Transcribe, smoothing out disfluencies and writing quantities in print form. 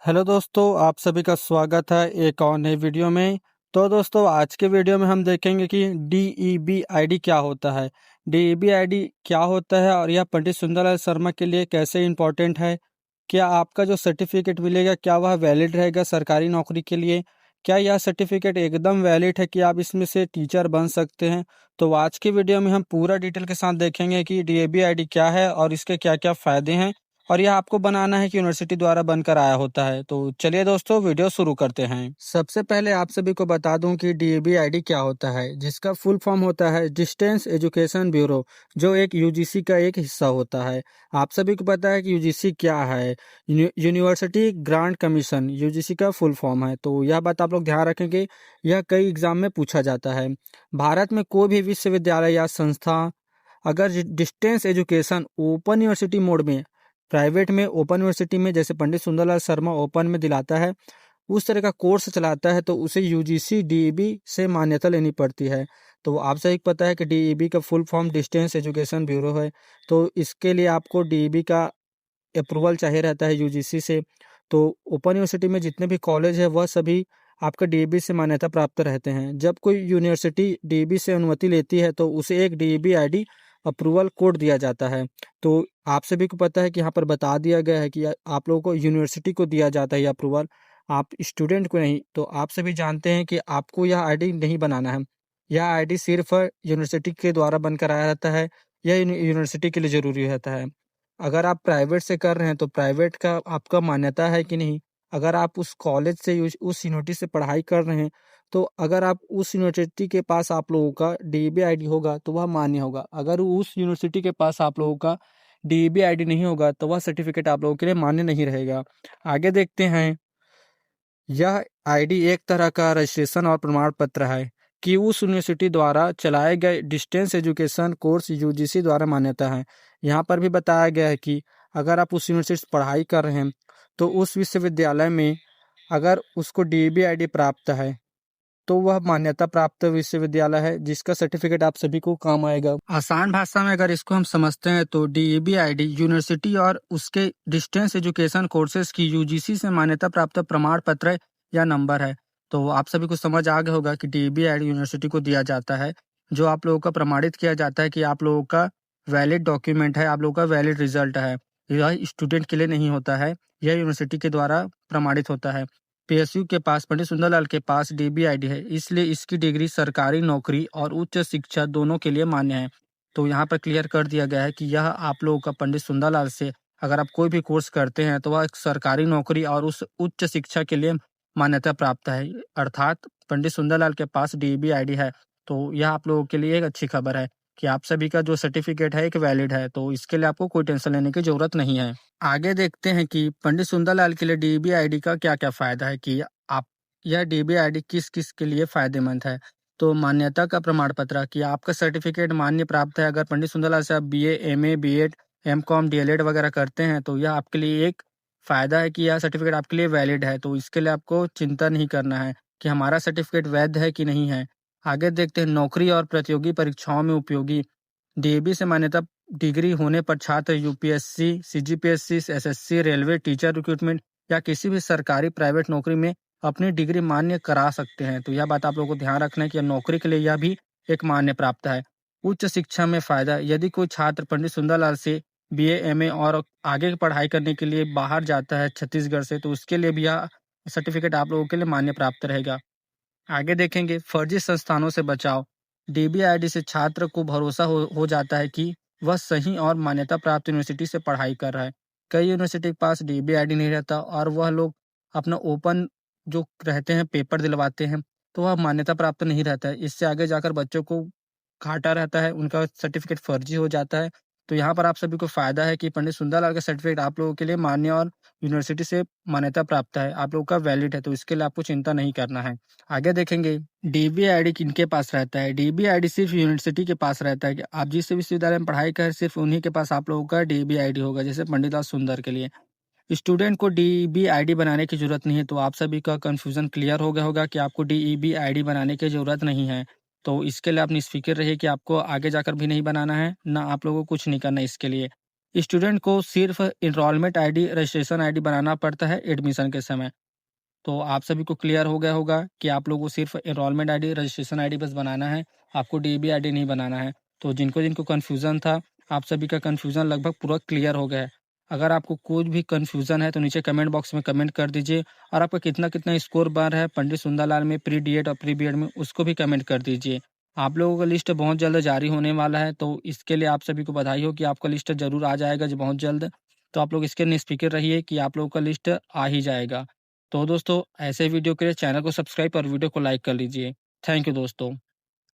Hello दोस्तों, आप सभी का स्वागत है एक और नई वीडियो में। तो दोस्तों, आज के वीडियो में हम देखेंगे कि डीईबी आईडी क्या होता है। डीईबी आईडी क्या होता है और यह पंडित सुंदरलाल शर्मा के लिए कैसे इम्पोर्टेंट है। क्या आपका जो सर्टिफिकेट मिलेगा क्या वह वैलिड रहेगा सरकारी नौकरी के लिए। क्या यह सर्टिफिकेट एकदम वैलिड है कि आप इसमें से टीचर बन सकते हैं। तो आज की वीडियो में हम पूरा डिटेल के साथ देखेंगे कि डीईबी आईडी क्या है और इसके क्या क्या फ़ायदे हैं और यह आपको बनाना है कि यूनिवर्सिटी द्वारा बनकर आया होता है। तो चलिए दोस्तों, वीडियो शुरू करते हैं। सबसे पहले आप सभी को बता दूं कि डीएबी आईडी क्या होता है, जिसका फुल फॉर्म होता है डिस्टेंस एजुकेशन ब्यूरो, जो एक यूजीसी का एक हिस्सा होता है। आप सभी को पता है कि यूजीसी क्या है। यूनिवर्सिटी ग्रांट कमीशन यूजीसी का फुल फॉर्म है। तो यह बात आप लोग ध्यान रखेंगे, यह कई एग्जाम में पूछा जाता है। भारत में कोई भी विश्वविद्यालय या संस्था अगर distance education open university mode में, प्राइवेट में ओपन यूनिवर्सिटी में जैसे पंडित सुंदरलाल शर्मा ओपन में दिलाता है, उस तरह का कोर्स चलाता है, तो उसे यूजीसी डीईबी से मान्यता लेनी पड़ती है। तो आप सही पता है कि डीईबी का full form distance education bureau है। तो इसके लिए आपको डीईबी का अप्रूवल चाहिए रहता है यूजीसी से। तो ओपन यूनिवर्सिटी में जितने भी कॉलेज है वह सभी आपका डीईबी से मान्यता प्राप्त रहते हैं। जब कोई यूनिवर्सिटी डीईबी से अनुमति लेती है तो उसे एक डीईबी आईडी अप्रूवल कोड दिया जाता है। तो आप सभी को पता है कि यहाँ पर बता दिया गया है कि आप लोगों को यूनिवर्सिटी को दिया जाता है यह अप्रूवल, आप स्टूडेंट को नहीं। तो आप सभी जानते हैं कि आपको यह आईडी नहीं बनाना है। यह आईडी सिर्फ यूनिवर्सिटी के द्वारा बनकर आया रहता है। यह यूनिवर्सिटी के लिए जरूरी रहता है। अगर आप प्राइवेट से कर रहे हैं तो प्राइवेट का आपका मान्यता है कि नहीं। अगर आप उस कॉलेज से उस यूनिवर्सिटी से पढ़ाई कर रहे हैं, तो अगर आप उस यूनिवर्सिटी के पास आप लोगों का डीईबी आईडी होगा तो वह मान्य होगा। अगर उस यूनिवर्सिटी के पास आप लोगों का डीईबी आईडी नहीं होगा तो वह सर्टिफिकेट आप लोगों के लिए मान्य नहीं रहेगा। आगे देखते हैं। यह आईडी एक तरह का रजिस्ट्रेशन और प्रमाण पत्र है कि उस यूनिवर्सिटी द्वारा चलाए गए डिस्टेंस एजुकेशन कोर्स यूजीसी द्वारा मान्यता है। यहाँ पर भी बताया गया है कि अगर आप उस यूनिवर्सिटी से पढ़ाई कर रहे हैं तो उस विश्वविद्यालय में अगर उसको डीईबी आईडी प्राप्त है तो वह मान्यता प्राप्त विश्वविद्यालय है, जिसका सर्टिफिकेट आप सभी को काम आएगा। आसान भाषा में अगर इसको हम समझते हैं तो डीईबी आईडी यूनिवर्सिटी और उसके डिस्टेंस एजुकेशन कोर्सेज की यूजीसी से मान्यता प्राप्त प्रमाण पत्र या नंबर है। तो आप सभी को समझ आ गया होगा कि डीईबी आईडी यूनिवर्सिटी को दिया जाता है, जो आप लोगों का प्रमाणित किया जाता है कि आप लोगों का वैलिड डॉक्यूमेंट है, आप लोगों का वैलिड रिजल्ट है। यह स्टूडेंट के लिए नहीं होता है, यह यूनिवर्सिटी के द्वारा प्रमाणित होता है। पीएसयू के पास, पंडित सुंदरलाल के पास डीबी आईडी है, इसलिए इसकी डिग्री सरकारी नौकरी और उच्च शिक्षा दोनों के लिए मान्य है। तो यहाँ पर क्लियर कर दिया गया है कि यह आप लोगों का पंडित सुंदरलाल से अगर आप कोई भी कोर्स करते हैं तो वह एक सरकारी नौकरी और उस उच्च शिक्षा के लिए मान्यता प्राप्त है। अर्थात पंडित सुंदरलाल के पास डीबी आईडी है। तो यह आप लोगों के लिए एक अच्छी खबर है कि आप सभी का जो सर्टिफिकेट है एक वैलिड है। तो इसके लिए आपको कोई टेंशन लेने की जरूरत नहीं है। आगे देखते हैं कि पंडित सुंदरलाल के लिए डीबी आईडी का क्या क्या फायदा है, कि आप यह डीबी आईडी किस किस के लिए फायदेमंद है। तो मान्यता का प्रमाण पत्र, कि आपका सर्टिफिकेट मान्य प्राप्त है। अगर पंडित सुंदरलाल से आप BA, MA, BEd, MCom, DElEd वगैरह करते हैं तो यह आपके लिए एक फायदा है कि यह सर्टिफिकेट आपके लिए वैलिड है। तो इसके लिए आपको चिंता नहीं करना है कि हमारा सर्टिफिकेट वैध है कि नहीं है। आगे देखते हैं नौकरी और प्रतियोगी परीक्षाओं में उपयोगी। डीएबी से मान्यता डिग्री होने पर छात्र UPSC, CGPSC, SSC, railway, teacher recruitment या किसी भी सरकारी प्राइवेट नौकरी में अपनी डिग्री मान्य करा सकते हैं। तो यह बात आप लोगों को ध्यान रखना है कि नौकरी के लिए यह भी एक मान्य प्राप्त है। उच्च शिक्षा में फायदा, यदि कोई छात्र पंडित सुंदरलाल से बीए, एमए और आगे की पढ़ाई करने के लिए बाहर जाता है छत्तीसगढ़ से, तो उसके लिए भी यह सर्टिफिकेट आप लोगों के लिए मान्य प्राप्त रहेगा। आगे देखेंगे फर्जी संस्थानों से बचाव। डीबी आईडी से छात्र को भरोसा हो जाता है कि वह सही और मान्यता प्राप्त यूनिवर्सिटी से पढ़ाई कर रहा है। कई यूनिवर्सिटी के पास डीबी आईडी नहीं रहता और वह लोग अपना ओपन जो रहते हैं पेपर दिलवाते हैं, तो वह मान्यता प्राप्त नहीं रहता है। इससे आगे जाकर बच्चों को घाटा रहता है, उनका सर्टिफिकेट फर्जी हो जाता है। तो यहाँ पर आप सभी को फायदा है कि पंडित सुंदरलाल का सर्टिफिकेट आप लोगों के लिए मान्य और यूनिवर्सिटी से मान्यता प्राप्त है, आप लोगों का वैलिड है। तो इसके लिए आपको चिंता नहीं करना है। आगे देखेंगे डीबी आईडी किनके पास रहता है। डीबी आईडी सिर्फ यूनिवर्सिटी के पास रहता है कि आप जिस विश्वविद्यालय में पढ़ाई कर सिर्फ उन्हीं के पास आप लोगों का डीबी आईडी होगा, जैसे पंडित लाल सुंदर के लिए। स्टूडेंट को डीईबी आईडी बनाने की जरूरत नहीं है। तो आप सभी का कंफ्यूजन क्लियर हो गया होगा कि आपको डीईबी आईडी बनाने की जरूरत नहीं है। तो इसके लिए आप निश्फिक्र रहिए कि आपको आगे जाकर भी नहीं बनाना है, ना आप लोगों को कुछ नहीं करना है इसके लिए। स्टूडेंट को सिर्फ इनरोलमेंट आईडी, रजिस्ट्रेशन आईडी बनाना पड़ता है एडमिशन के समय। तो आप सभी को क्लियर हो गया होगा कि आप लोगों को सिर्फ एनरोलमेंट आईडी, रजिस्ट्रेशन आईडी बस बनाना है, आपको डीईबी आईडी नहीं बनाना है। तो जिनको जिनको कन्फ्यूज़न था, आप सभी का कन्फ्यूज़न लगभग पूरा क्लियर हो गया है। अगर आपको कुछ भी कन्फ्यूज़न है तो नीचे कमेंट बॉक्स में कमेंट कर दीजिए, और आपका कितना कितना स्कोर बन रहा है पंडित सुंदरलाल में प्री डीएड और प्री बीएड में, उसको भी कमेंट कर दीजिए। आप लोगों का लिस्ट बहुत जल्द जारी होने वाला है, तो इसके लिए आप सभी को बधाई हो कि आपका लिस्ट ज़रूर आ जाएगा जो बहुत जल्द। तो आप लोग इसके निष्फ़िक्र रहिए कि आप लोगों का लिस्ट आ ही जाएगा। तो दोस्तों, ऐसे वीडियो के लिए चैनल को सब्सक्राइब और वीडियो को लाइक कर लीजिए। थैंक यू दोस्तों।